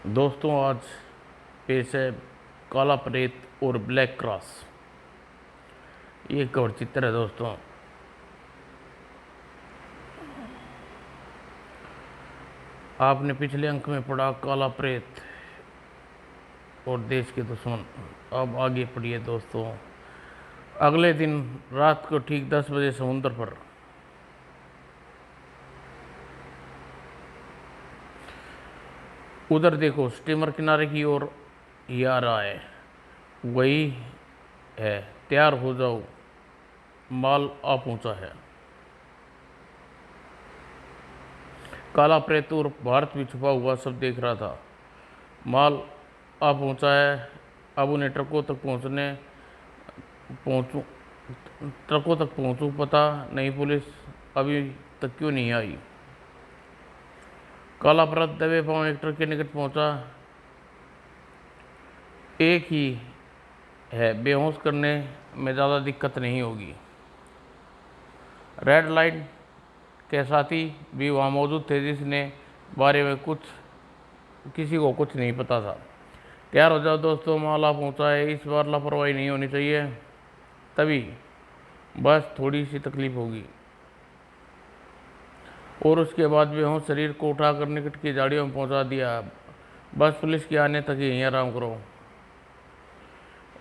दोस्तों, आज पेश है काला प्रेत और ब्लैक क्रॉस। ये कवर चित्र है दोस्तों। आपने पिछले अंक में पढ़ा काला प्रेत और देश के दुश्मन। अब आगे पढ़िए दोस्तों। अगले दिन रात को ठीक 10 बजे समुद्र पर उधर देखो, स्टीमर किनारे की ओर ही आ रहा है। वही है, तैयार हो जाओ, माल आ पहुंचा है। काला प्रेत और भारत भी छुपा हुआ सब देख रहा था। माल आ पहुंचा है। अब उन्हें ट्रकों तक पहुंचूं, पता नहीं पुलिस अभी तक क्यों नहीं आई। काला प्रेत दबे पांव एक ट्रक के निकट पहुंचा। एक ही है, बेहोश करने में ज़्यादा दिक्कत नहीं होगी। रेड लाइन के साथी भी वहाँ मौजूद थे, जिसने बारे में किसी को कुछ नहीं पता था। तैयार हो जाओ दोस्तों, माला पहुंचा है। इस बार लापरवाही नहीं होनी चाहिए, तभी बस थोड़ी सी तकलीफ होगी और उसके बाद बेहोश शरीर को उठाकर निकट की झाड़ियों में पहुंचा दिया। बस पुलिस के आने तक यहीं आराम करो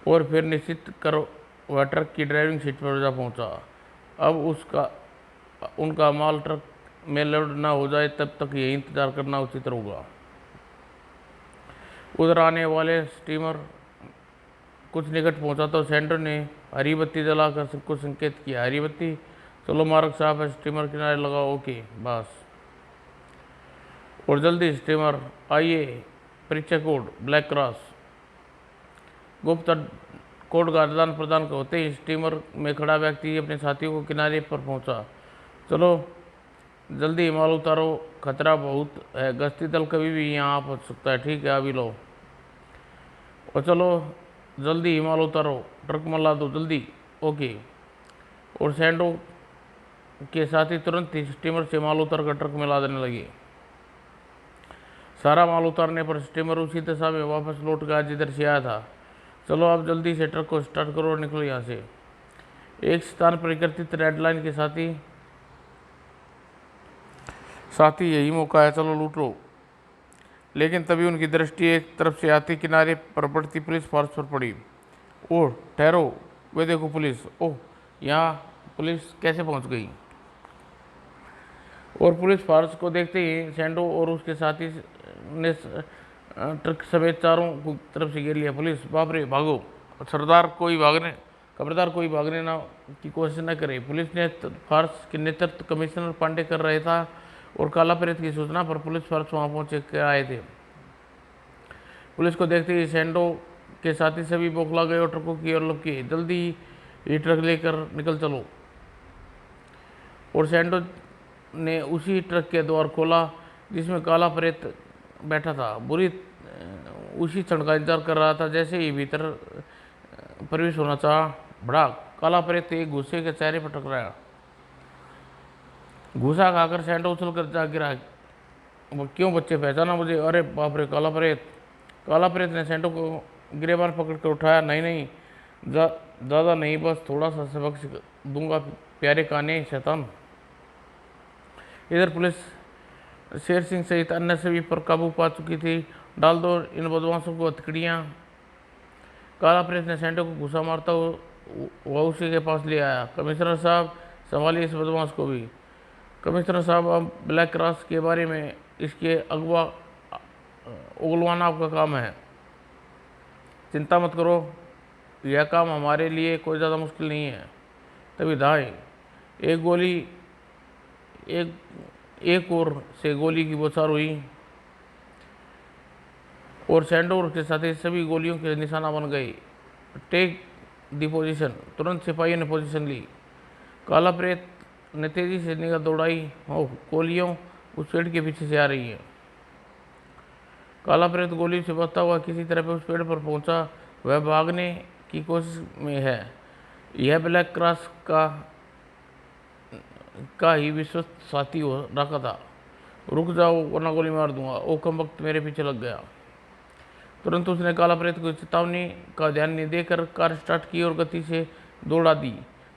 और फिर निश्चित करो वह ट्रक की ड्राइविंग सीट पर जा पहुंचा। अब उनका माल ट्रक में लोड ना हो जाए तब तक यही इंतजार करना उचित होगा। उधर आने वाले स्टीमर कुछ निकट पहुंचा तो सेंटर ने हरी बत्ती जलाकर सबको संकेत किया। हरी बत्ती, चलो मार्ग साफ है, स्टीमर किनारे लगाओ। ओके बस। और जल्दी स्टीमर आइए। परीक्षा कोड ब्लैक क्रॉस। गुप्त कोड का आदान प्रदान होते ही स्टीमर में खड़ा व्यक्ति अपने साथियों को किनारे पर पहुंचा। चलो जल्दी माल उतारो, खतरा बहुत है, गश्ती दल कभी भी यहाँ आ पहुँच सकता है। ठीक है, अभी लो। और चलो जल्दी माल उतारो, ट्रक में ला दो जल्दी। ओके। और सैंडो के साथी तुरंत ही स्टीमर से माल उतार कर ट्रक में ला देने लगे। सारा माल उतारने पर स्टीमर उसी दिशा में वापस लौट गया जिधर से आया था। चलो अब जल्दी से ट्रक को स्टार्ट करो और निकलो यहाँ से। एक स्थान पर एकत्रित रेड लाइन के साथी यही मौका है, चलो लूटो। लेकिन तभी उनकी दृष्टि एक तरफ से आती किनारे पर बढ़ती पुलिस फोर्स पर पड़ी। ओह ठहरो, वे देखो पुलिस। ओह, यहाँ पुलिस कैसे पहुँच गई? और पुलिस फोर्स को देखते ही सैंडो और उसके साथी ने ट्रक समेत चारों तरफ से घेर लिया। पुलिस, बाप रे, भागो। खबरदार कोई भागने ना की कोशिश न करे। पुलिस ने फोर्स के नेतृत्व कमिश्नर पांडे कर रहे था और काला प्रेत की सूचना पर पुलिस फोर्स वहां पहुंचे के आए थे। पुलिस को देखते ही सैंडो के साथी सभी बौखला गए और ट्रकों की ओर लपके। जल्दी ये ट्रक लेकर निकल चलो। और सैंडो ने उसी ट्रक के द्वार खोला जिसमें काला प्रेत बैठा था। उसी क्षण का इंतजार कर रहा था। जैसे ही भीतर प्रवेश होना चाहा, भड़ाक, काला प्रेत एक गुस्से के चेहरे पर टकराया। घूसा खाकर सैंडो उछल कर जा गिरा। क्यों बच्चे, पहचाना मुझे? अरे बाप रे, काला प्रेत। काला प्रेत ने सैंडो को गिरेबान पकड़कर उठाया। नहीं नहीं, ज़्यादा नहीं, बस थोड़ा सा सबक दूंगा प्यारे काने शैतान। इधर पुलिस शेर सिंह सहित अन्य सभी पर काबू पा चुकी थी। डाल दो इन बदमाशों को हथकड़ियाँ। काला प्रेत ने सैंडो को घुसा मारता वह उसी के पास ले आया। कमिश्नर साहब, संभालिए इस बदमाश को भी। कमिश्नर साहब, अब ब्लैक क्रॉस के बारे में इसके उगलवाना आपका काम है। चिंता मत करो, यह काम हमारे लिए कोई ज़्यादा मुश्किल नहीं है। तभी धाए एक और से गोली की बौछार हुई और सैंडो के साथ सभी गोलियों के निशाना बन गए। Take the position. तुरंत सिपाहियों ने पोजीशन ली। काला प्रेत ने तेजी से निगाह दौड़ाई। ओह, गोलियों उस पेड़ के पीछे से आ रही है। काला प्रेत गोली से बचता हुआ किसी तरह पे उस पेड़ पर पहुंचा। वह भागने की कोशिश में है। यह ब्लैक क्रॉस का ही विश्वस्त साथी हो रखा था। रुक जाओ वरना गोली मार दूंगा। ओ कम वक्त मेरे पीछे लग गया। तुरंत उसने काला प्रेत को चेतावनी का ध्यान नहीं देकर कार स्टार्ट की और गति से दौड़ा दी।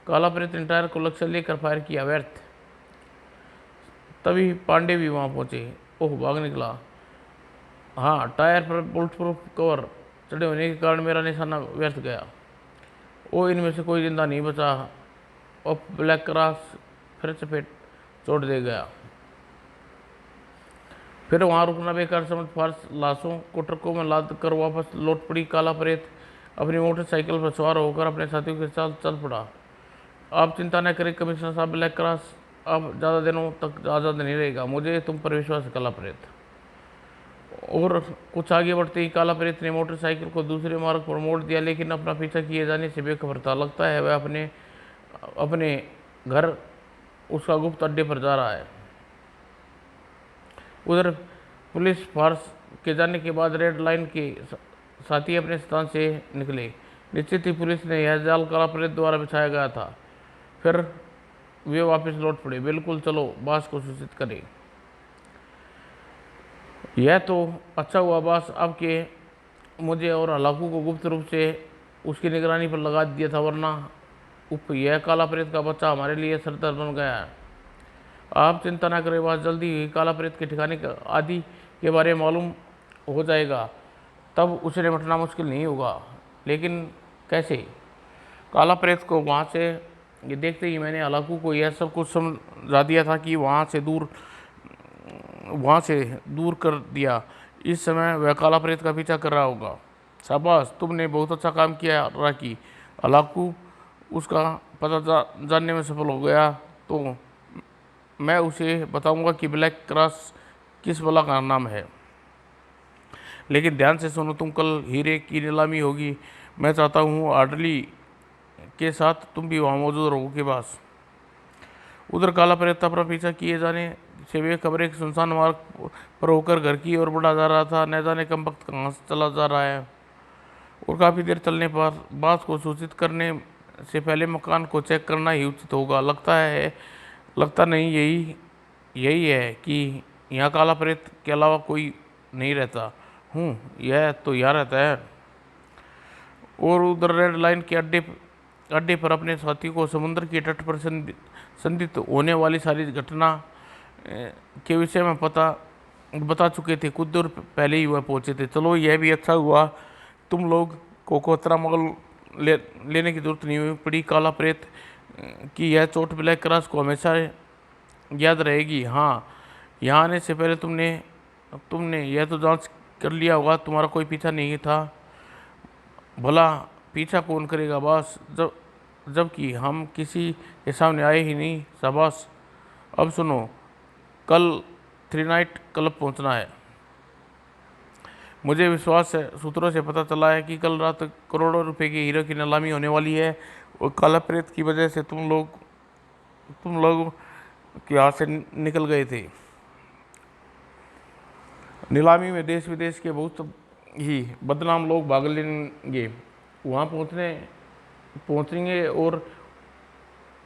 काला प्रेत ने टायर को लक्ष्य लेकर फायर किया, व्यर्थ। तभी पांडे भी वहां पहुंचे। ओह, भाग निकला। हाँ, टायर पर बुलेट प्रूफ कवर चढ़े होने के कारण मेरा निशाना व्यर्थ गया। ओ, इनमें से कोई जिंदा नहीं बचा। अब ब्लैक क्रॉस फिर चपेट छोड़ दे गया। फिर वहां रुकना बेकार समझ फार्स लाशों को ट्रकों में लाद कर वापस लौट पड़ी। काला प्रेत अपनी मोटरसाइकिल पर सवार होकर अपने साथियों के साथ चल पड़ा। आप चिंता न करें कमिश्नर साहब, ब्लैक क्रॉस अब ज़्यादा दिनों तक आज़ाद नहीं रहेगा। मुझे तुम पर विश्वास है, काला प्रेत। और कुछ आगे बढ़ते ही काला प्रेत ने मोटरसाइकिल को दूसरे मार्ग पर मोड़ दिया, लेकिन अपना पीछा किए जाने से बेखबर था। लगता है वह अपने अपने घर उसका गुप्त अड्डे पर जा रहा है। उधर पुलिस फार्स के जाने के बाद रेड लाइन के साथी अपने स्थान से निकले। निश्चित ही पुलिस ने यह जाल काला प्रेत द्वारा बिछाया गया था। फिर वे वापस लौट पड़े। बिल्कुल, चलो बास को सूचित करें। यह तो अच्छा हुआ बास, अब के मुझे और हलाकू को गुप्त रूप से उसकी निगरानी पर लगा दिया था, वरना यह काला प्रेत का बच्चा हमारे लिए सरदर्द बन गया है। आप चिंता ना करें बास, जल्दी ही काला प्रेत के ठिकाने आदि के बारे में मालूम हो जाएगा, तब उसे निपटना मुश्किल नहीं होगा। लेकिन कैसे? काला प्रेत को वहाँ से ये देखते ही मैंने हलाकू को यह सब कुछ समझा दिया था कि वहाँ से दूर कर दिया। इस समय वह काला प्रेत का पीछा कर रहा होगा। शाबाश, तुमने बहुत अच्छा काम किया राकी। हलाकू उसका पता जानने में सफल हो गया तो मैं उसे बताऊंगा कि ब्लैक क्रॉस किस बला का नाम है। लेकिन ध्यान से सुनो, तुम कल हीरे की नीलामी होगी। मैं चाहता हूँ आर्डली के साथ तुम भी वहाँ मौजूद रहो के पास। उधर काला प्रेत अपना पीछा किए जाने से वे खबर एक सुनसान मार्ग पर होकर घर की ओर बढ़ा जा रहा था। न जाने कम वक्त कहाँ से चला जा रहा है। और काफ़ी देर चलने पर बात को सूचित करने से पहले मकान को चेक करना ही उचित होगा। लगता नहीं यही है कि यहाँ काला प्रेत के अलावा कोई नहीं रहता। यह तो यहाँ रहता है। और उधर रेड लाइन के अड्डे पर अपने साथी को समुद्र के तट पर संदिग्ध होने वाली सारी घटना के विषय में बता चुके थे। कुछ देर पहले ही वह पहुंचे थे। चलो, यह भी अच्छा हुआ, तुम लोग को कोतरा मगल लेने की जरूरत नहीं पड़ी। काला प्रेत की यह चोट ब्लैक क्रॉस को हमेशा याद रहेगी। हाँ, यहाँ आने से पहले तुमने यह तो जांच कर लिया होगा तुम्हारा कोई पीछा नहीं था। भला पीछा कौन करेगा बॉस, जबकि हम किसी के सामने आए ही नहीं। शाबाश। अब सुनो, कल 3 नाइट क्लब पहुंचना है। मुझे विश्वास है, सूत्रों से पता चला है कि कल रात करोड़ों रुपए की हीरो की नीलामी होने वाली है। और काला प्रेत की वजह से तुम लोग के हाथ से निकल गए थे। नीलामी में देश विदेश के बहुत ही बदनाम लोग भाग लेंगे। वहाँ पहुँचेंगे और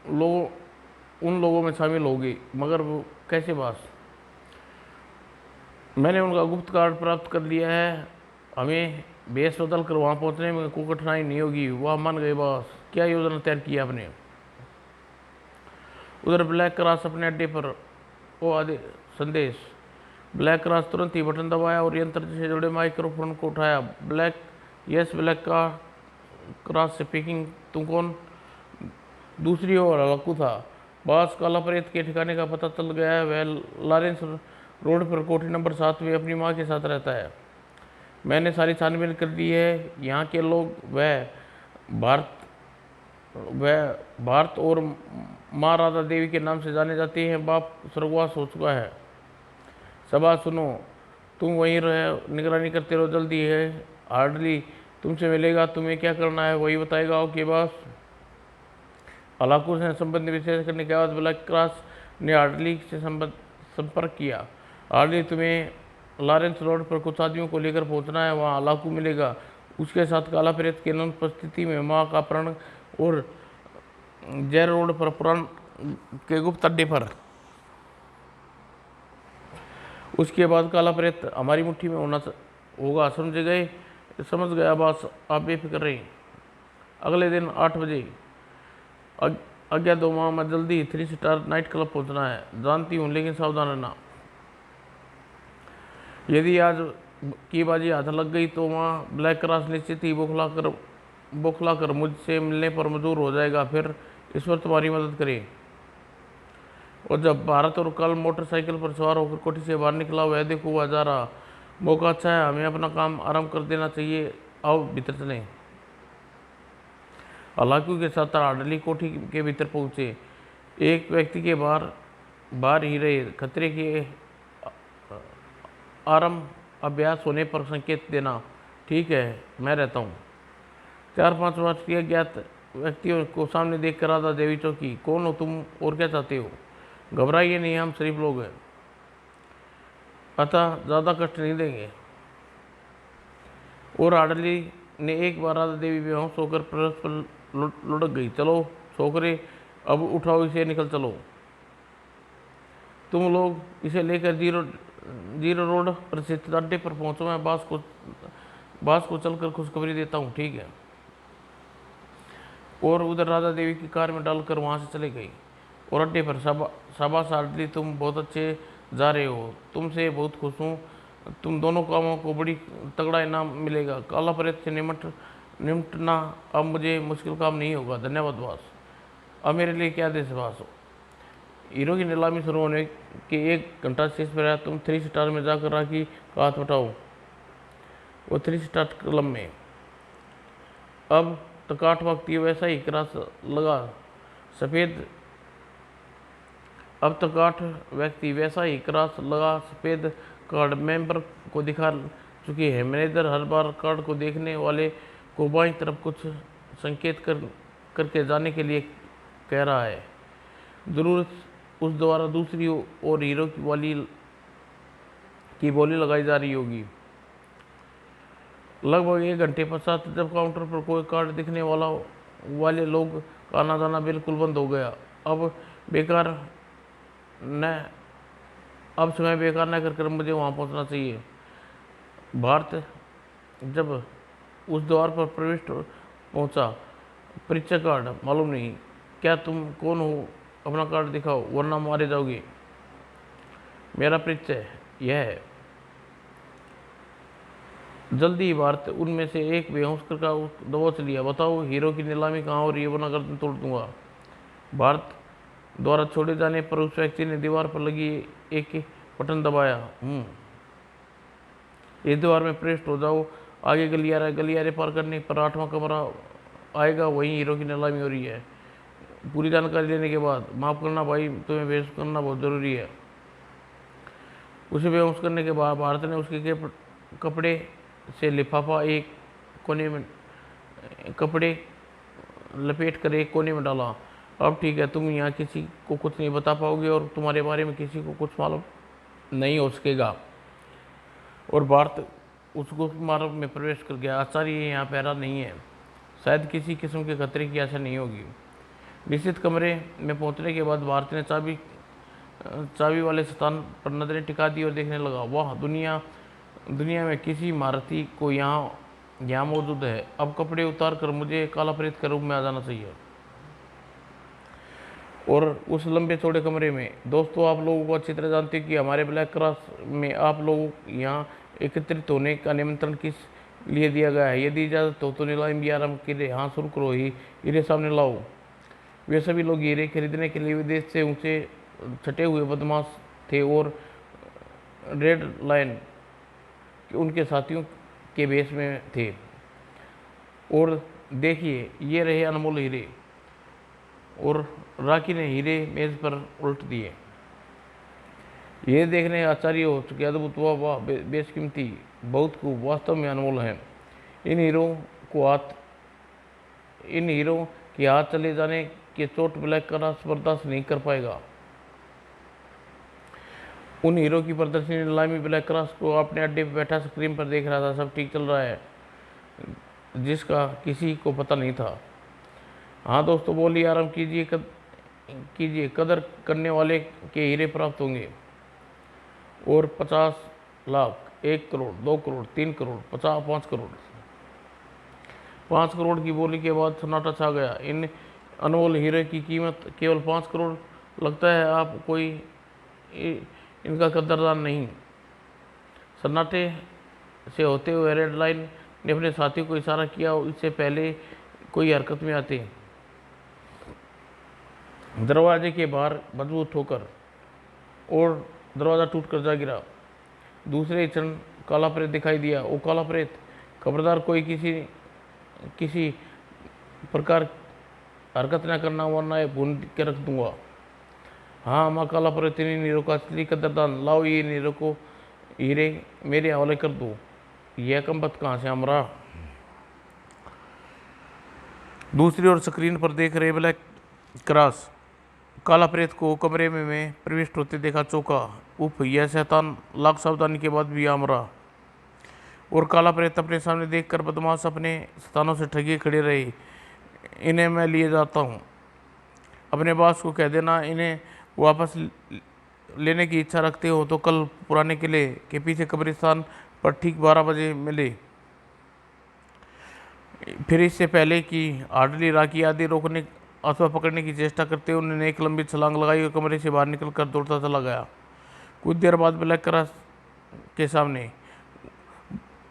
उन लोगों में शामिल होगी। मगर वो कैसे बास? मैंने उनका गुप्त कार्ड प्राप्त कर लिया है। हमें बेस बदल कर वहाँ पहुँचने में कोई कठिनाई नहीं होगी। वह मान गए बॉस। क्या योजना तैयार की आपने? उधर ब्लैक क्रॉस अपने अड्डे पर संदेश। ब्लैक क्रॉस तुरंत ही बटन दबाया और यंत्र से जुड़े माइक्रोफोन को उठाया। ब्लैक का क्रॉस से स्पीकिंग। तुम कौन? दूसरी ओर हलाकू था। बॉस, काला प्रेत के ठिकाने का पता चल गया है। वह लॉरेंस रोड पर कोठी नंबर 7 में अपनी माँ के साथ रहता है। मैंने सारी छानबीन कर दी है। यहाँ के लोग वह भारत और माँ राधा देवी के नाम से जाने जाते हैं। बाप स्वर्गवास हो चुका है। सभा सुनो, तुम वहीं रहे, निगरानी करते रहो। जल्दी है हार्डली तुमसे मिलेगा। तुम्हें क्या करना है वही बताएगा। Okay boss. हलाकू से संबंध विशेष करने के बाद ब्लैक क्रॉस ने हार्डली से संपर्क किया। हार्डली, तुम्हें लॉरेंस रोड पर कुछ आदमियों को लेकर पहुंचना है। वहाँ हलाकू मिलेगा। उसके साथ काला प्रेत की अनुपस्थिति में माँ का अपहरण और जैर रोड पर पुराण के गुप्त अड्डे पर। उसके बाद काला प्रेत हमारी मुट्ठी में होगा। समझे गए? समझ गया बॉस, आप बेफिक्र रहिए। अगले दिन 8 बजे आज्ञा दो माँ, मैं जल्दी 3 स्टार नाइट क्लब पहुंचना है। जानती हूँ, लेकिन सावधान रहना। यदि आज की बाजी हाथ लग गई तो वहाँ ब्लैक क्रॉस निश्चित ही बौखला कर मुझसे मिलने पर मजबूर हो जाएगा। फिर ईश्वर तुम्हारी मदद करे। और जब भारत और कल मोटरसाइकिल पर सवार होकर कोठी से बाहर निकला, वह देखो हुआ जा रहा। मौका अच्छा है, हमें अपना काम आरंभ कर देना चाहिए। आओ भीतर चलें। हालांकि के साथ आडली कोठी के भीतर पहुंचे। एक व्यक्ति के बाहर ही रहे। खतरे के आरंभ अभ्यास होने पर संकेत देना। ठीक है, मैं रहता हूँ। 4-5 वर्ष के अज्ञात व्यक्तियों को सामने देख कर राधा देवी चौकी। कौन हो तुम और क्या चाहते हो? घबराइए नहीं, हम शरीफ लोग हैं, अतः ज़्यादा कष्ट नहीं देंगे। और आडली ने एक बार राधा देवी बेहोश होकर परस्पर लुढ़क गई। चलो छोकरे, अब उठाओ इसे, निकल चलो। तुम लोग इसे लेकर जीरो रोड पर स्थित अड्डे पर पहुंचो। मैं बास को चलकर खुशखबरी देता हूँ। ठीक है। और उधर राधा देवी की कार में डालकर वहां से चले गई। और अड्डे पर शाबाश आडली, तुम बहुत अच्छे जा रहे हो। तुमसे बहुत खुश हूँ। तुम दोनों कामों को बड़ी तगड़ा इनाम मिलेगा। काला प्रेत से निपटना अब मुझे मुश्किल काम नहीं होगा। धन्यवाद बॉस। अब मेरे लिए क्या देश बॉस हो। हीरो की नीलामी शुरू होने के 1 घंटा शेष पर आया। तुम 3 स्टार में जाकर राखी का हाथ बटाओ। वो 3 स्टार क्लब में अब तकाट वक्ती वैसा ही क्रॉस लगा सफ़ेद अब तक 8 व्यक्ति वैसा ही क्रॉस लगा सफ़ेद कार्ड मेंबर को दिखा चुकी है। मैनेजर हर बार कार्ड को देखने वाले को बाईं तरफ कुछ संकेत करके जाने के लिए कह रहा है। जरूर उस द्वारा दूसरी ओर हीरो की बोली लगाई जा रही होगी। लगभग 1 घंटे पश्चात जब काउंटर पर कोई कार्ड दिखने वाले लोग का आना जाना बिल्कुल बंद हो गया। अब समय बेकार न कर मुझे वहां पहुंचना चाहिए। भारत जब उस द्वार पर प्रविष्ट पहुंचा। परिचय कार्ड मालूम नहीं। क्या तुम कौन हो? अपना कार्ड दिखाओ वरना मारे जाओगे। मेरा परिचय यह है। जल्दी ही भारत उनमें से एक बेहोश कर दबोच लिया। बताओ हीरो की नीलामी कहाँ हो रही है, वरना गर्दन तोड़ दूंगा। भारत द्वारा छोड़े जाने पर उस व्यक्ति ने दीवार पर लगी एक बटन दबाया। इस दीवार में प्रविष्ट हो जाओ। आगे गलियारे पार करने पर 8वां कमरा आएगा, वहीं हीरो की नीलामी हो रही है। पूरी जानकारी लेने के बाद, माफ़ करना भाई, तुम्हें बेहोश करना बहुत ज़रूरी है। उसे बेहोश करने के बाद भारत ने उसके कपड़े से लिफाफा एक कोने में कपड़े लपेट कर एक कोने में डाला। अब ठीक है, तुम यहाँ किसी को कुछ नहीं बता पाओगे और तुम्हारे बारे में किसी को कुछ मालूम नहीं हो सकेगा। और भारत उस गुप्त मार्ग में प्रवेश कर गया। आचार्य यहाँ पहरा नहीं है, शायद किसी किस्म के खतरे की आशा नहीं होगी। निश्चित कमरे में पहुंचने के बाद भारत ने चाबी वाले स्थान पर नजरें टिका दी और देखने लगा। वाह, दुनिया में किसी महारथी को यहाँ मौजूद है। अब कपड़े उतार कर मुझे काला प्रेत के रूप में आ जाना चाहिए। और उस लंबे चौड़े कमरे में, दोस्तों आप लोगों को अच्छी तरह जानते हैं कि हमारे ब्लैक क्रॉस में आप लोगों यहाँ एकत्रित होने का निमंत्रण किस लिए दिया गया है। यदि इजाज़त हो तो नीलामी आरंभ के लिए हाँ शुरू करो। हीरे सामने लाओ। वे सभी लोग हीरे खरीदने के लिए विदेश से ऊंचे छटे हुए बदमाश थे और रेड लाइन उनके साथियों के भेष में थे। और देखिए, ये रहे अनमोल हीरे। और राखी ने हीरे मेज पर उल्ट दिए। ये देखने आचार्य हो चुके अद्भुत, वाह वाह, बेशकीमती, बहुत खूब, वास्तव में अनमोल हैं। इन हीरो के हाथ चले जाने के चोट ब्लैक क्रॉस बर्दाश्त नहीं कर पाएगा। उन हीरो की प्रदर्शनी नीलामी ब्लैक क्रॉस को अपने अड्डे पर बैठा स्क्रीन पर देख रहा था। सब ठीक चल रहा है, जिसका किसी को पता नहीं था। हाँ दोस्तों, बोलिए, आराम कीजिए, कदर करने वाले के हीरे प्राप्त होंगे। और 50 लाख, 1 करोड़, 2 करोड़, 3 करोड़, 5 करोड़। 5 करोड़ की बोली के बाद सन्नाटा छा गया। इन अनमोल हीरे की कीमत केवल 5 करोड़। लगता है आप कोई इनका कदरदान नहीं। सन्नाटे से होते हुए रेड लाइन ने अपने साथी को इशारा किया, इससे पहले कोई हरकत में आते। दरवाजे के बाहर मजबूत ठोकर और दरवाज़ा टूट कर जा गिरा। दूसरे क्षण काला प्रेत दिखाई दिया। ओ काला प्रेत, खबरदार कोई किसी प्रकार हरकत न करना, वरना ये भून के रख दूंगा। हाँ माँ काला प्रेत ने नीरो का असली कदरदान, लाओ ये नीरो को हीरे मेरे हवाले कर दो। यह कंबत कहाँ से हमरा। दूसरी ओर स्क्रीन पर देख रहे ब्लैक क्रॉस काला प्रेत को कमरे में प्रविष्ट होते देखा, चौंका। उफ, यह शैतान लाख सावधानी के बाद भी आमरा। और काला प्रेत अपने सामने देखकर बदमाश अपने स्थानों से ठगे खड़े रहे। इन्हें मैं लिए जाता हूँ। अपने बॉस को कह देना, इन्हें वापस लेने की इच्छा रखते हो तो कल पुराने किले के पीछे कब्रिस्तान पर ठीक 12 बजे मिले। फिर इससे पहले कि आडली राखी आदि रोकने अथवा पकड़ने की चेष्टा करते हुए उन्होंने एक लंबी छलांग लगाई और कमरे से बाहर निकलकर दौड़ता चला गया। कुछ देर बाद ब्लैक क्रॉस के सामने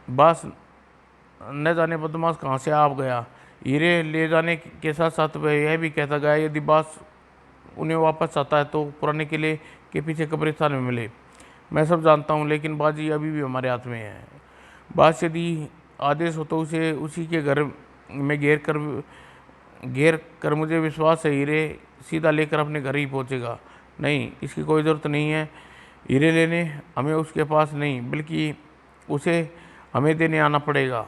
बास न जाने बदमाश कहाँ से आ गया। हीरे ले जाने के साथ साथ वह यह भी कहता गया, यदि बास उन्हें वापस आता है तो पुराने किले के पीछे कब्रिस्तान में मिले। मैं सब जानता हूँ, लेकिन बाजी अभी भी हमारे हाथ में है। बास यदि आदेश हो तो उसे उसी के घर में घेर कर मुझे विश्वास है हीरे सीधा लेकर अपने घर ही पहुंचेगा। नहीं, इसकी कोई ज़रूरत नहीं है। हीरे लेने हमें उसके पास नहीं, बल्कि उसे हमें देने आना पड़ेगा।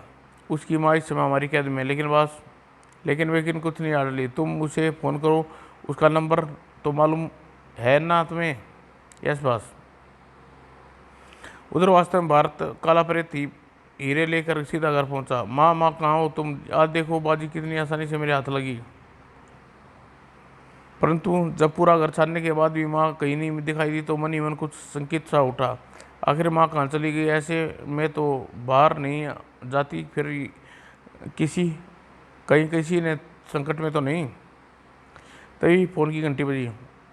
उसकी माँ इस समय हमारी कैद में। लेकिन कुछ नहीं आडली, तुम उसे फ़ोन करो। उसका नंबर तो मालूम है ना तुम्हें? Yes boss. उधर वास्तव में भारत काला प्रेत ही हीरे लेकर सीधा घर पहुंचा। माँ कहाँ हो तुम? आज देखो बाजी कितनी आसानी से मेरे हाथ लगी। परंतु जब पूरा घर छानने के बाद भी माँ कहीं नहीं दिखाई दी तो मन ही मन कुछ संकित सा उठा। आखिर माँ कहाँ चली गई? ऐसे में तो बाहर नहीं जाती, फिर किसी ने संकट में तो नहीं। तभी फ़ोन की घंटी बजी।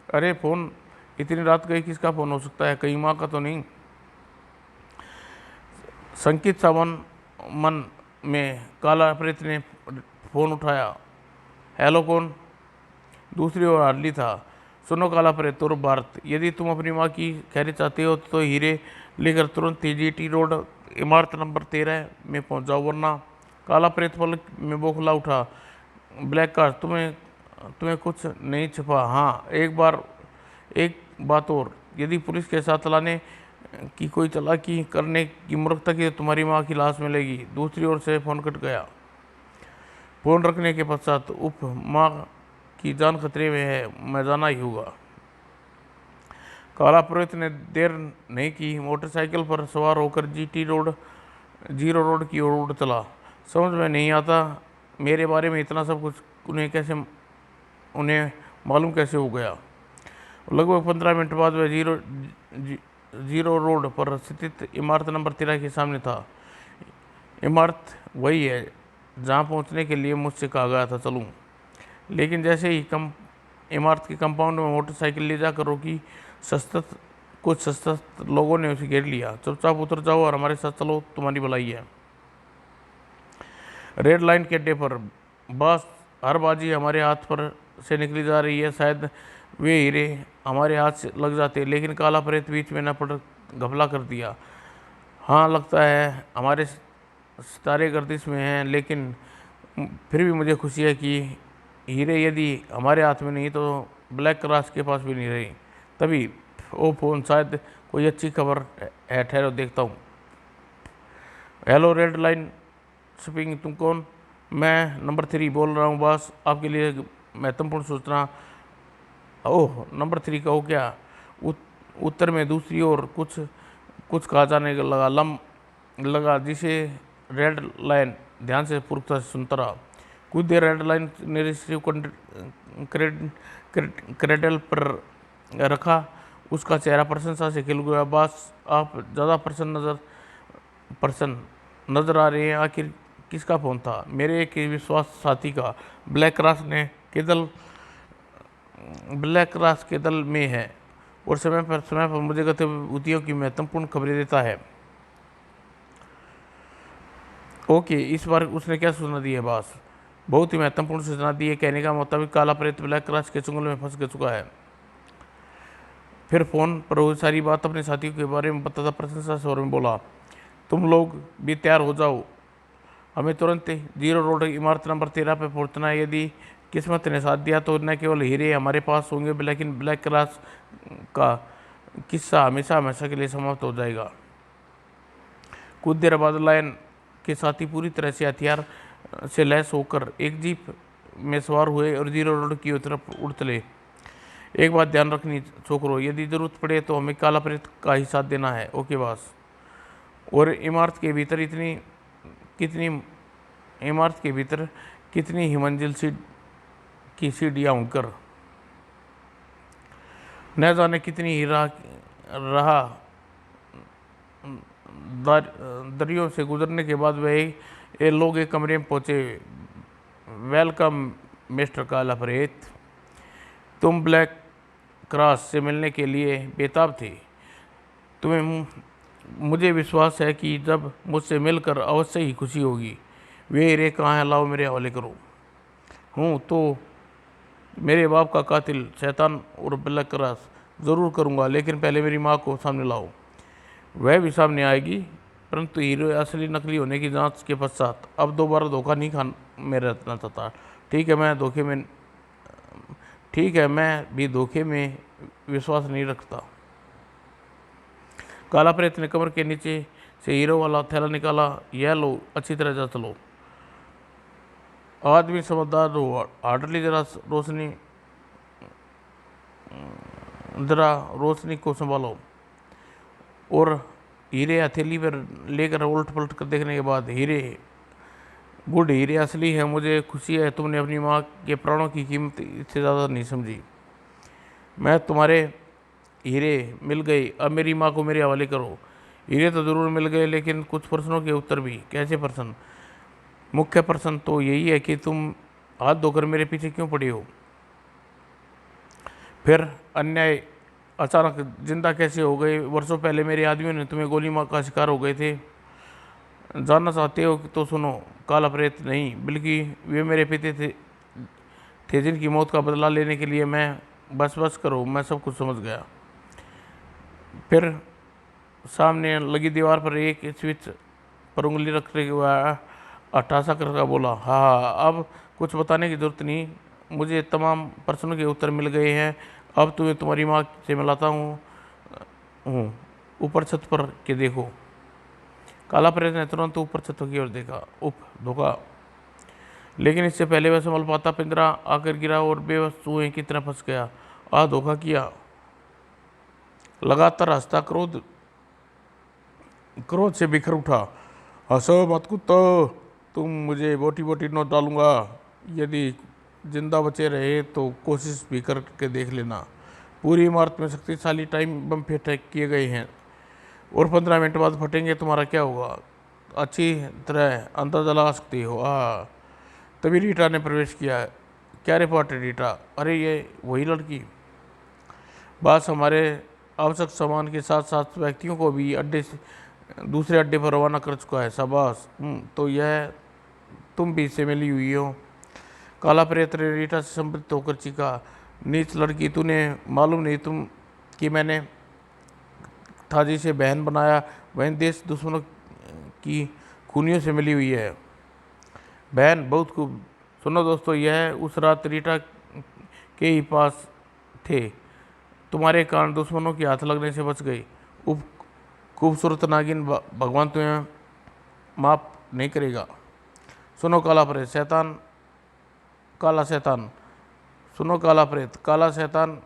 अरे फ़ोन इतनी रात गई, किसका फ़ोन हो सकता है? कहीं माँ का तो नहीं? संकित सा मन में काला प्रेत ने फ़ोन उठाया। हेलो, कौन? दूसरी ओर हार्ली था। सुनो काला प्रेत और भारत, यदि तुम अपनी माँ की खैरियत चाहते हो तो हीरे लेकर तुरंत TGT रोड इमारत नंबर 13 में पहुंच जाओ, वरना। काला प्रेत पलक में बौखला उठा। ब्लैक कार, तुम्हें कुछ नहीं छिपा? हाँ, एक बात और, यदि पुलिस के साथ लाने की कोई चालाकी करने की मूर्खता की तो तुम्हारी माँ की लाश मिलेगी। दूसरी ओर से फ़ोन कट गया। फ़ोन रखने के पश्चात, उफ, माँ की जान खतरे में है, मैं जाना ही होगा। काला प्रेत ने देर नहीं की, मोटरसाइकिल पर सवार होकर जीरो रोड की ओर उड़ चला। समझ में नहीं आता मेरे बारे में इतना सब कुछ उन्हें मालूम कैसे हो गया। लगभग 15 मिनट बाद वह जीरो रोड पर स्थित इमारत नंबर 13 के सामने था। इमारत वही है जहाँ पहुँचने के लिए मुझसे कहा गया था चलूँ। लेकिन जैसे ही इमारत के कंपाउंड में मोटरसाइकिल ले जाकर रोकी, कुछ सशस्त्र लोगों ने उसे घेर लिया। चुपचाप उतर जाओ और हमारे साथ चलो, तुम्हारी भलाई है। रेड लाइन के अड्डे पर बस हर बाजी हमारे हाथ पर से निकली जा रही है। शायद वे हीरे हमारे हाथ से लग जाते, लेकिन काला प्रेत बीच में न पड़ घपला कर दिया। हाँ, लगता है हमारे सितारे गर्दिश में हैं, लेकिन फिर भी मुझे खुशी है कि हीरे यदि हमारे हाथ में नहीं तो ब्लैक क्रॉस के पास भी नहीं रही। तभी ओ फ़ोन, शायद कोई अच्छी खबर है, ठहरो देखता हूँ। हेलो रेड लाइन स्पीकिंग, तुम कौन? मैं नंबर 3 बोल रहा हूँ बॉस, आपके लिए महत्वपूर्ण सूचना। ओह, नंबर 3 का हो क्या? उत्तर में दूसरी ओर कुछ कहा जाने लगा जिसे रेड लाइन ध्यान से पूर्वता से सुनता रहा। कुछ देर रेड लाइन ने रिसीव क्रेडल पर रखा। उसका चेहरा प्रशंसा से खिल गया। बॉस, आप ज़्यादा प्रसन्न नजर आ रहे हैं। आखिर किसका फ़ोन था? मेरे एक विश्वास साथी का। ब्लैक क्रॉस के दल में है और समय पर मुझे गतिविधियों की महत्वपूर्ण खबरें देता है। ओके, इस बार उसने क्या सूचना दी है? बॉस बहुत ही महत्वपूर्ण सूचना दी है। कहने का मुताबिक काला प्रेत ब्लैक क्रॉस के चुंगल में फंस चुका है। फिर फोन पर वो सारी बात अपने साथियों के बारे में बताता प्रशंसा स्वर में बोला, तुम लोग भी तैयार हो जाओ, हमें तुरंत 0 रोड इमारत नंबर 13 पे पहुंचना है। यदि किस्मत ने साथ दिया तो न केवल हीरे हमारे पास होंगे, लेकिन ब्लैक क्लास का किस्सा हमेशा हमेशा के लिए समाप्त हो जाएगा। कुछ देर बाद लायन के साथी पूरी तरह से हथियार से लैस होकर एक जीप में सवार हुए और 0 रोड की तरफ उड़ चले। एक बात ध्यान रखनी छोकरो, यदि जरूरत पड़े तो हमें काला प्रेत का ही साथ देना है। Okay boss. और इमारत के भीतर कितनी ही मंजिल की सीढ़ियाँ उड़कर न जाने कितनी ही दरियों से गुजरने के बाद वह ये लोग एक कमरे में पहुंचे। वेलकम मिस्टर काला प्रेत, तुम ब्लैक क्रॉस से मिलने के लिए बेताब थे। मुझे विश्वास है कि जब मुझसे मिलकर अवश्य ही खुशी होगी। वे हीरे कहाँ हैं? लाओ मेरे हवाले करो। हूँ तो मेरे बाप का कातिल शैतान और ब्लैक क्रॉस ज़रूर करूँगा, लेकिन पहले मेरी माँ को सामने लाओ। वह भी सामने आएगी, परंतु हीरो असली नकली होने की जांच के पश्चात। अब दोबारा धोखा नहीं मैं रहना चाहता। ठीक है, मैं भी धोखे में विश्वास नहीं रखता। काला प्रेत ने कमर के नीचे से हीरो वाला थैला निकाला। यह लो, अच्छी तरह जा चलो। आदमी समझदार हो, हार्डली जरा रोशनी को संभालो। और हीरे हथेली पर लेकर उलट पलट कर देखने के बाद, हीरे असली है। मुझे खुशी है तुमने अपनी माँ के प्राणों की कीमत इससे ज़्यादा नहीं समझी। मैं तुम्हारे हीरे मिल गए, अब मेरी माँ को मेरे हवाले करो। हीरे तो ज़रूर मिल गए, लेकिन कुछ प्रश्नों के उत्तर भी। कैसे प्रश्न? मुख्य प्रश्न तो यही है कि तुम हाथ धोकर मेरे पीछे क्यों पड़ी हो? फिर अन्याय अचानक जिंदा कैसे हो गए? वर्षों पहले मेरे आदमियों ने तुम्हें गोली मार का शिकार हो गए थे। जानना चाहते हो तो सुनो, काला प्रेत नहीं, बल्कि वे मेरे पिता थे जिनकी मौत का बदला लेने के लिए मैं बस करो, मैं सब कुछ समझ गया। फिर सामने लगी दीवार पर एक स्विच पर उंगली रखते हुए अट्ठासा करके बोला, हाँ, अब कुछ बताने की जरूरत नहीं, मुझे तमाम प्रश्नों के उत्तर मिल गए हैं। अब तुम्हें तुम्हारी माँ से मिलाता हूँ। ऊपर छत पर के देखो। काला प्रेत ने तुरंत ऊपर छत की ओर देखा। धोखा। लेकिन इससे पहले वह संभल पाता, पिंजरा आकर गिरा और बेबस चूहे की तरह फंस गया। धोखा किया। लगातार हंसता क्रोध से बिखर उठा। हंसो मत कुत्तो, तुम मुझे बोटी बोटी नोट डालूंगा। यदि जिंदा बचे रहे तो कोशिश भी करके देख लेना। पूरी इमारत में शक्तिशाली टाइम बम फिट किए गए हैं और 15 मिनट बाद फटेंगे। तुम्हारा क्या होगा? अच्छी तरह अंदाजा लगा सकती हो। तभी रीटा ने प्रवेश किया। क्या रिपोर्ट है रीटा? अरे ये वही लड़की। बस हमारे आवश्यक सामान के साथ साथ व्यक्तियों को भी दूसरे अड्डे पर रवाना कर चुका है। शाबाश। तो यह तुम भी इससे मिली हुई हो? काला प्रेत ने रीटा से संबंधित होकर चीखा, नीच लड़की, तूने मालूम नहीं तुम कि मैंने था जिसे बहन बनाया, बहन देश दुश्मनों की खूनियों से मिली हुई है। बहन, बहुत खूब। सुनो दोस्तों, यह उस रात रीटा के ही पास थे। तुम्हारे कारण दुश्मनों के हाथ लगने से बच गई। खूबसूरत नागिन, भगवान तुम्हें माफ नहीं करेगा। सुनो काला प्रेत, काला शैतान। सुनो काला प्रेत, काला शैतान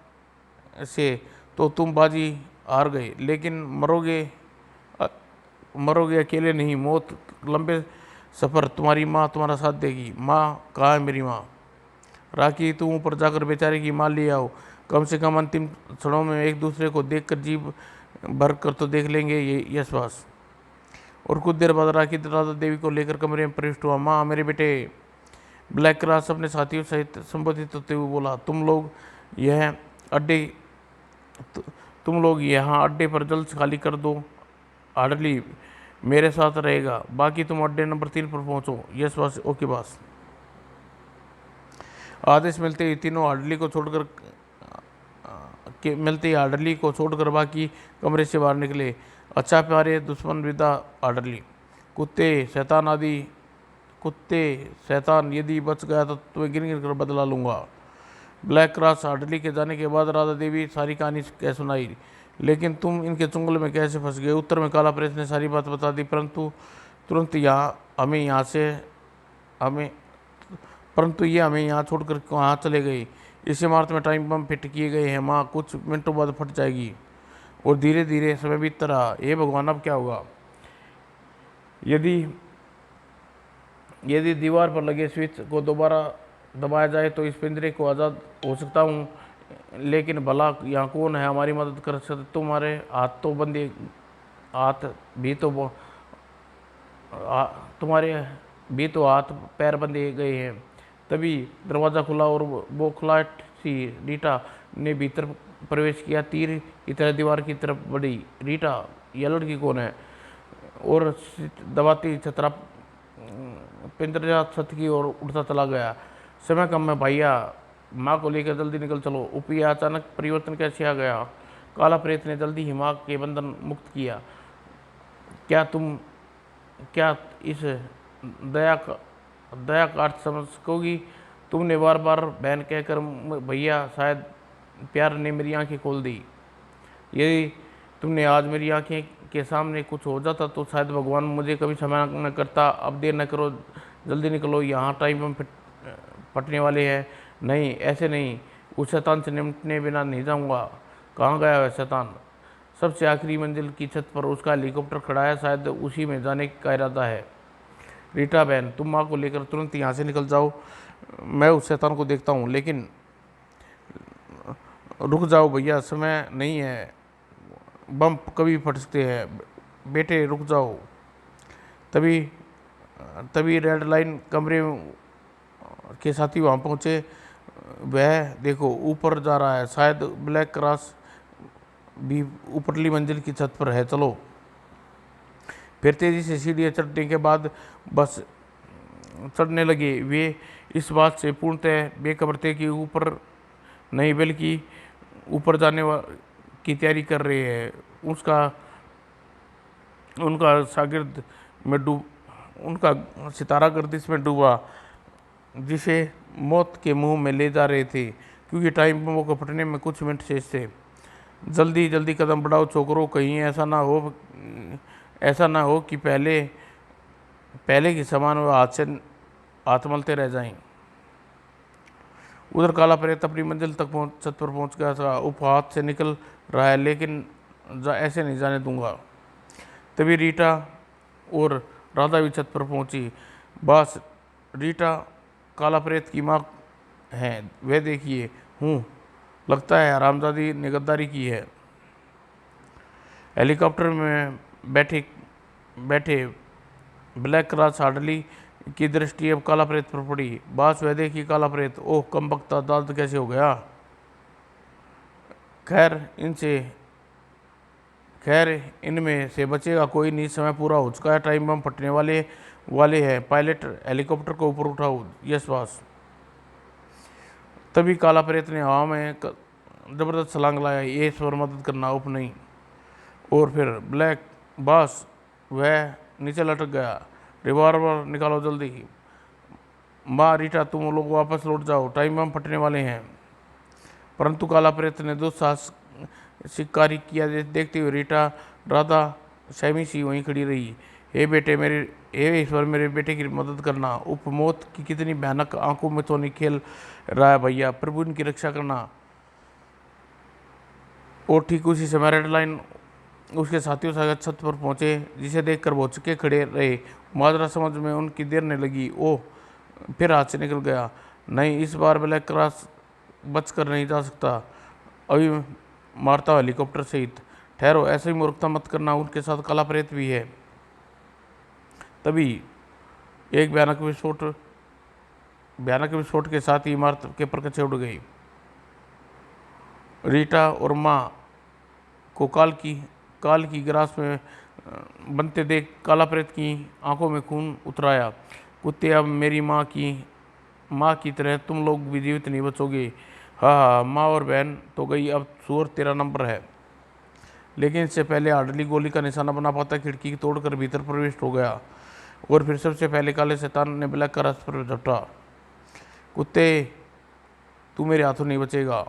से तो तुम बाजी हार गए, लेकिन मरोगे अकेले नहीं। मौत लंबे सफ़र तुम्हारी माँ तुम्हारा साथ देगी। माँ कहाँ है मेरी माँ? राखी, तुम ऊपर जाकर बेचारे की माँ ले आओ। कम से कम अंतिम क्षणों में एक दूसरे को देखकर जीभ भर कर तो देख लेंगे। ये यश बॉस। और कुछ देर बाद राखी राधा देवी को लेकर कमरे में प्रविष्ट हुआ। माँ, मेरे बेटे, ब्लैक क्रॉस अपने साथियों सहित संबोधित होते हुए बोला, अड्डे तुम लोग यहाँ अड्डे पर जल्द से खाली कर दो। हार्डली मेरे साथ रहेगा, बाकी तुम अड्डे नंबर 3 पर पहुंचो। Yes boss, okay boss. आदेश मिलते ही तीनों हार्डली को छोड़कर बाकी कमरे से बाहर निकले। अच्छा प्यारे दुश्मन विदा हार्डली, कुत्ते शैतान, यदि बच गया तो तुम्हें गिन गिन कर बदला लूंगा। ब्लैक क्रॉस हार्डली के जाने के बाद राधा देवी सारी कहानी कह सुनाई। लेकिन तुम इनके चुंगल में कैसे फंस गए? उत्तर में काला प्रेस ने सारी बात बता दी, परंतु ये हमें यहाँ छोड़कर कहाँ चले गए? इस इमारत में टाइम बम फिट किए गए हैं माँ, कुछ मिनटों बाद फट जाएगी। और धीरे धीरे समय बीतता रहा। हे भगवान, अब क्या होगा? यदि दीवार पर लगे स्विच को दोबारा दबाया जाए तो इस पिंजरे को आज़ाद हो सकता हूँ, लेकिन भला यहाँ कौन है हमारी मदद कर सकते? तुम्हारे हाथ पैर बंधे गए हैं। तभी दरवाज़ा खुला और बौखलाहट सी रीटा ने भीतर प्रवेश किया। तीर की तरह दीवार की तरफ बढ़ी। रीटा, यह लड़की कौन है? और दबाती छतरा पिंजरा छत की ओर उठता चला गया। समय कम है भैया, माँ को लेकर जल्दी निकल चलो। उपया, अचानक परिवर्तन कैसे आ गया? काला प्रेत ने जल्दी ही माँ के बंधन मुक्त किया। क्या इस दया का अर्थ समझ सकोगी? तुमने बार बार बहन कहकर भैया, शायद प्यार ने मेरी आंखें खोल दी। यदि तुमने आज मेरी आंखें के सामने कुछ हो जाता तो शायद भगवान मुझे कभी क्षमा न करता। अब देर न करो, जल्दी निकलो, यहाँ टाइम बम फटने वाले हैं। नहीं, ऐसे नहीं, उस शैतान से निपटने बिना नहीं जाऊँगा। कहाँ गया है शैतान? सबसे आखिरी मंजिल की छत पर उसका हेलीकॉप्टर खड़ा है, शायद उसी में जाने का इरादा है। रीटा बहन, तुम माँ को लेकर तुरंत यहाँ से निकल जाओ, मैं उस शैतान को देखता हूँ। लेकिन रुक जाओ भैया, समय नहीं है, बम कभी फट सकते हैं। बेटे रुक जाओ। तभी रेड लाइन कमरे के साथी वहाँ पहुँचे। वह देखो, ऊपर जा रहा है, शायद ब्लैक क्रॉस भी ऊपरली मंजिल की छत पर है। चलो। फिर तेजी से सीढ़ियाँ चढ़ने के बाद बस चढ़ने लगे। वे इस बात से पूर्णतः बेखबर थे कि ऊपर नहीं बल्कि ऊपर जाने की तैयारी कर रहे हैं। उनका सितारा गर्दिश में डूबा, जिसे मौत के मुंह में ले जा रहे थे, क्योंकि टाइम बमों को फटने में कुछ मिनट शेष थे। जल्दी जल्दी कदम बढ़ाओ छोकरों, कहीं ऐसा ना हो कि पहले के समान वो हाथ मलते रह जाएं। उधर काला प्रेत अपनी मंजिल तक छत पर पहुंच गया था। उप हाथ से निकल रहा है, लेकिन ऐसे नहीं जाने दूंगा। तभी रीटा और राधा भी छत पर पहुंची। बस रीटा काला प्रेत की माँ है, वह देखिए। लगता है हरामजादी ने गद्दारी की है। हेलीकॉप्टर में बैठे ब्लैक क्रॉस हार्डली की दृष्टि अब काला प्रेत पर पड़ी। बास वह देखी काला प्रेत, ओह कमबख्ता, दाद कैसे हो गया? खैर इनमें से बचेगा कोई नहीं, समय पूरा हो चुका है, टाइम बम फटने वाले हैं। पायलट, हेलीकॉप्टर को ऊपर उठाओ। Yes boss. तभी काला प्रेत ने हवा में जबरदस्त छलांग लाया। ये स्वर मदद करना, उप नहीं। और फिर ब्लैक बॉस, वह नीचे लटक गया। रिवॉल्वर निकालो जल्दी। माँ, रीटा, तुम लोग वापस लौट जाओ, टाइम बम फटने वाले हैं। परंतु काला प्रेत ने दुस्साहस शिकारी किया देखते हुए रीटा, राधा शैमी सी वहीं खड़ी रही। हे ईश्वर, मेरे बेटे की मदद करना। उपमौत की कितनी भयानक आंखों में तो नहीं खेल रहा है भैया, प्रभु इनकी रक्षा करना। और ठीक उसी समय रेड लाइन उसके साथियों साथ छत पर पहुंचे, जिसे देखकर वो चुके खड़े रहे। माजरा समझ में उनकी देर नहीं लगी। ओह, फिर हाथ से निकल गया। नहीं, इस बार ब्लैक क्रॉस बच कर नहीं जा सकता। अभी मारता हेलीकॉप्टर सहित। ठहरो, ऐसे ही मूर्खता मत करना, उनके साथ काला प्रेत भी है। तभी एक भयानक विस्फोट के साथ ही इमारत के परकचे उड़ गई। रीटा और माँ को काल की ग्रास में बनते देख काला प्रेत की आंखों में खून उतराया। कुत्ते, अब मेरी माँ की तरह तुम लोग भी जीवित नहीं बचोगे। हाँ, माँ और बहन तो गई, अब सूअर तेरा नंबर है। लेकिन इससे पहले हार्डली गोली का निशाना बना पाता खिड़की तोड़कर भीतर प्रविष्ट हो गया और फिर सबसे पहले काले शैतान ने ब्लैक का रस पर झपटा। कुत्ते, तू मेरे हाथों नहीं बचेगा,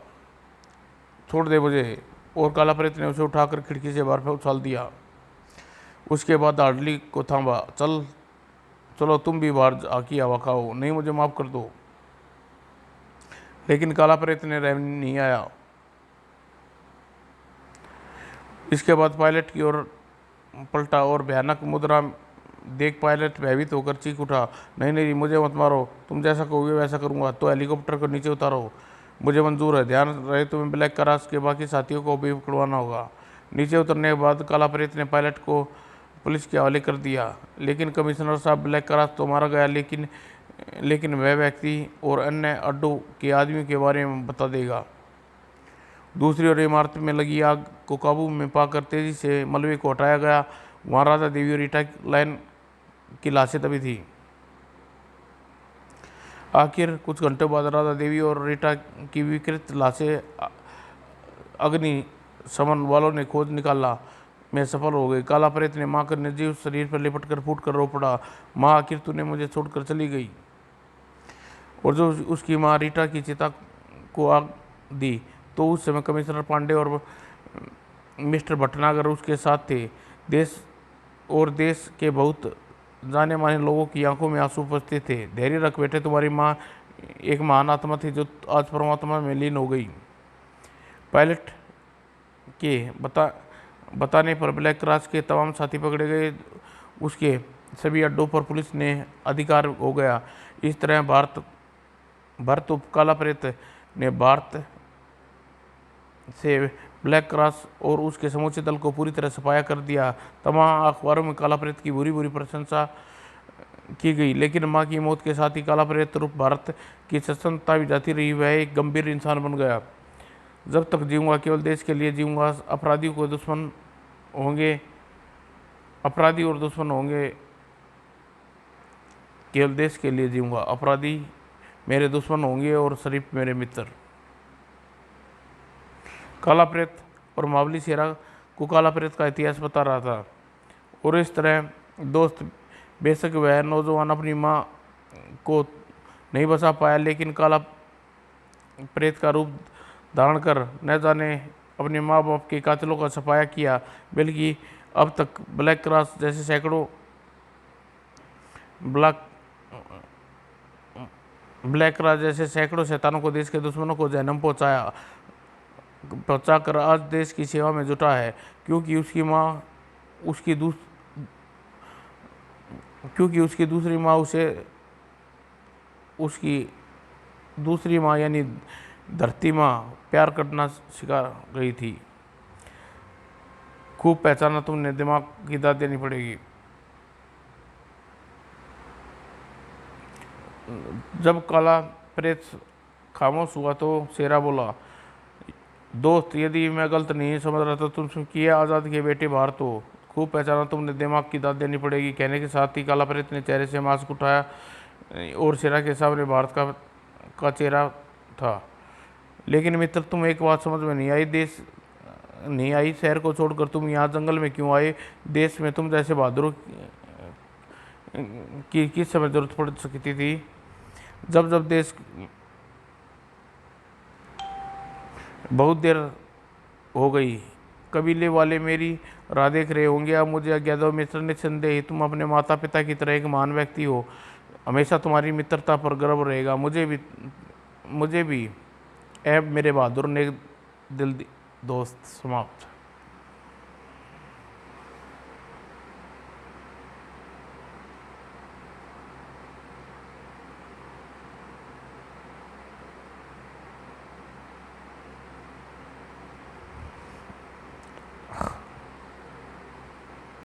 छोड़ दे मुझे। और काला प्रेत ने उसे उठाकर खिड़की से बाहर उछाल दिया। उसके बाद हार्डली को थामा। चलो तुम भी बाहर आकी हवा खाओ, नहीं मुझे माफ़ कर दो। लेकिन काला प्रेत ने रहम नहीं आया। इसके बाद पायलट की ओर पलटा और भयानक मुद्रा देख पायलट भयभीत होकर चीख उठा, नहीं नहीं, मुझे मत मारो, तुम जैसा कहोगे वैसा करूंगा। तो हेलीकॉप्टर को नीचे उतारो, मुझे मंजूर है। ध्यान रहे तुम्हें ब्लैक करास के बाकी साथियों को भी पकड़वाना होगा। नीचे उतरने के बाद काला प्रेत ने पायलट को पुलिस के हवाले कर दिया। लेकिन कमिश्नर साहब, ब्लैक करास तो मारा गया, लेकिन वह व्यक्ति और अन्य अड्डों के आदमियों के बारे में बता देगा। दूसरी ओर इमारत में लगी आग को काबू में पाकर तेजी से मलबे को हटाया गया। वहां राधा देवी और रीटा लाइन की लाशें दबी थी। आखिर कुछ घंटों बाद राधा देवी और रीटा की विकृत लाशें अग्नि शमन वालों ने खोज निकाला में सफल हो गई। काला प्रेत ने माँ के निर्जीव शरीर पर लिपट कर फूट कर रो पड़ा, माँ आखिर तूने मुझे छोड़कर चली गई। और जो उसकी माँ रीटा की चिता को आग दी तो उस समय कमिश्नर पांडे और मिस्टर भटनागर उसके साथ थे। देश के बहुत जाने माने लोगों की आंखों में आंसू उपस्थित थे। धैर्य रख बेटे, तुम्हारी माँ एक महान आत्मा थी जो आज परमात्मा में लीन हो गई। पायलट के बताने पर ब्लैक क्रास के तमाम साथी पकड़े गए। उसके सभी अड्डों पर पुलिस ने अधिकार हो गया। इस तरह भारत काला प्रेत ने भारत से ब्लैक क्रॉस और उसके समूचे दल को पूरी तरह सफाया कर दिया। तमाम अखबारों में काला प्रेत की बुरी बुरी प्रशंसा की गई। लेकिन माँ की मौत के साथ ही काला प्रेत रूप भारत की सत्संगता भी जाती रही। वह एक गंभीर इंसान बन गया। जब तक जीऊँगा केवल देश के लिए जीऊँगा। अपराधी और दुश्मन होंगे, केवल देश के लिए जीऊँगा। अपराधी मेरे दुश्मन होंगे और शरीफ मेरे मित्र। काला प्रेत और मावली शेरा को काला प्रेत का इतिहास बता रहा था। और इस तरह दोस्त, बेशक वह नौजवान अपनी माँ को नहीं बचा पाया, लेकिन काला प्रेत का रूप धारण कर न जाने अपने माँ बाप के कातिलों का सफाया किया, बल्कि अब तक ब्लैक क्रॉस जैसे सैकड़ों शैतानों को, देश के दुश्मनों को जहन्नम पहुँचाकर आज देश की सेवा में जुटा है। क्योंकि उसकी दूसरी माँ यानी धरती माँ प्यार करना सिखा गई थी। खूब पहचाना तुमने, दिमाग की दाद देनी पड़ेगी। जब काला प्रेत खामोश हुआ तो शेरा बोला, दोस्त, यदि मैं गलत नहीं समझ रहा तो तुम किए आज़ाद के बेटे भारत हो। खूब पहचाना तुमने, दिमाग की दाद देनी पड़ेगी। कहने के साथ ही काला प्रेत ने चेहरे से मास्क उठाया और शेरा के सामने भारत का चेहरा था। लेकिन मित्र, तुम एक बात समझ में नहीं आई, शहर को छोड़कर तुम यहाँ जंगल में क्यों आए? देश में तुम जैसे बहादुरों की किस समय जरूरत पड़ सकती थी? जब देश बहुत देर हो गई, कबीले वाले मेरी राह देख रहे होंगे। अब मुझे आज्ञा दो मित्र, निस्संदेह तुम अपने माता पिता की तरह एक महान व्यक्ति हो। हमेशा तुम्हारी मित्रता पर गर्व रहेगा। मुझे भी ऐब मेरे बहादुर नेक दिल दोस्त। समाप्त।